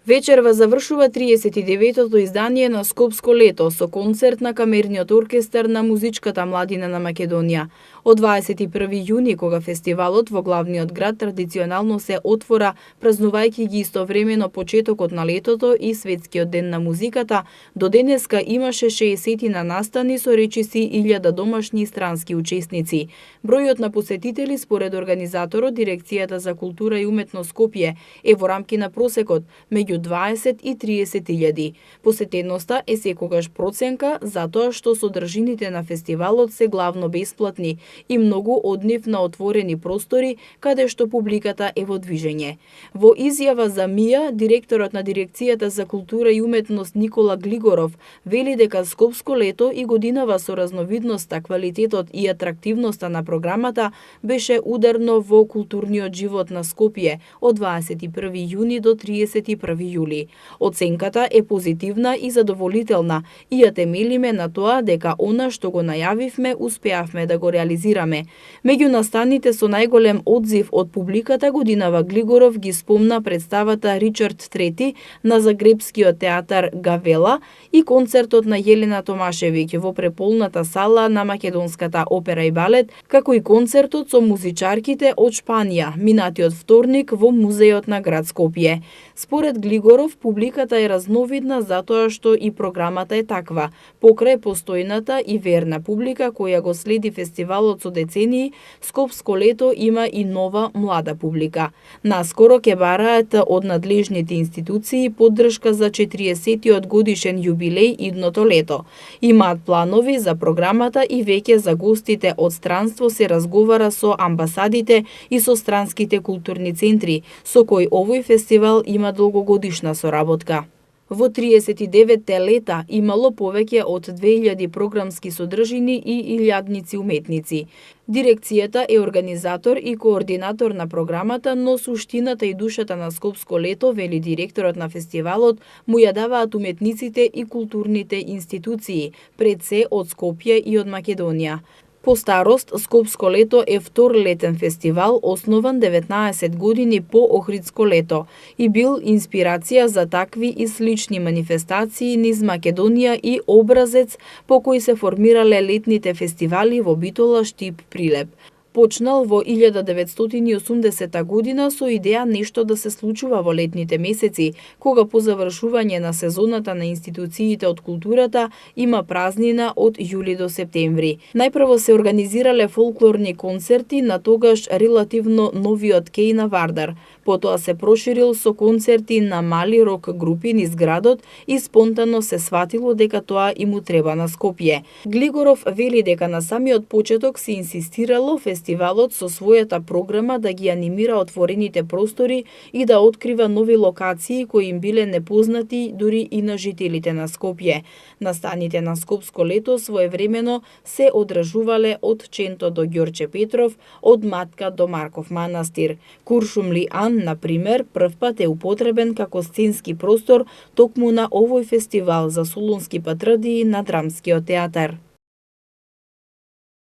Вечерва завршува 39-тото издание на Скопско лето со концерт на Камерниот оркестар на музичката младина на Македонија. Од 21 јуни, кога фестивалот во главниот град традиционално се отвора, празнувајќи ги истовремено почетокот на летото и Светскиот ден на музиката, до денеска имаше 60 на настани со речиси 1000 домашни и странски учесници. Бројот на посетители според организаторот Дирекцијата за култура и уметност Скопје е во рамки на просекот меѓу 20 и 30 илјади. Посетеноста е секогаш проценка затоа што содржините на фестивалот се главно бесплатни и многу од нив на отворени простори каде што публиката е во движење. Во изјава за МИА, директорот на Дирекцијата за култура и уметност Никола Глигоров вели дека Скопско лето и годинава со разновидноста, квалитетот и атрактивноста на програмата беше ударно во културниот живот на Скопје од 21 јуни до 31 јули. Оценката е позитивна и задоволителна и ја темелиме на тоа дека она што го најавивме успеавме да го реализираме. Меѓу настаните со најголем одзив од публиката годинава Глигоров ги спомна представата Ричард III на Загребскиот театар Гавела и концертот на Јелена Томашевиќ во преполната сала на Македонската опера и балет, како и концертот со музичарките од Шпанија минатиот вторник во музеот на град Скопје. Според Глигоров, публиката е разновидна затоа што и програмата е таква. Покрај постојната и верна публика која го следи фестивалот со децении, Скопско лето има и нова млада публика. Наскоро ќе бараат од надлежните институции поддршка за 40-тиот годишен јубилеј идното лето. Имаат планови за програмата и веќе за гостите од странство се разговара со амбасадите и со странските културни центри, со кои овој фестивал има долгогодишна соработка. Во 39-те лета имало повеќе од 2000 програмски содржини и илјадници уметници. Дирекцијата е организатор и координатор на програмата, но суштината и душата на Скопско лето, вели директорот на фестивалот, му ја даваат уметниците и културните институции, пред се од Скопје и од Македонија. По старост, Скопско лето е втор летен фестивал, основан 19 години по Охридско лето и бил инспирација за такви и слични манифестации низ Македонија и образец по кој се формирале летните фестивали во Битола, Штип, Прилеп. Почнал во 1980 година со идеја нешто да се случува во летните месеци, кога по завршување на сезоната на институциите од културата има празнина од јули до септември. Најпрво се организирале фолклорни концерти на тогаш релативно новиот кеј на Вардар. Потоа се проширил со концерти на мали рок групи низ градот и спонтано се сватило дека тоа и му треба на Скопје. Глигоров вели дека на самиот почеток се инсистирало фестивалот со својата програма да ги анимира отворените простори и да открива нови локации кои им биле непознати дури и на жителите на Скопје. Настаните на Скопско лето своевремено се одржувале од Ченто до Ѓорче Петров, од Матка до Марков манастир. Куршумли Ан, например, првпат е употребен како сценски простор токму на овој фестивал за солунски патрадии на Драмскиот театар.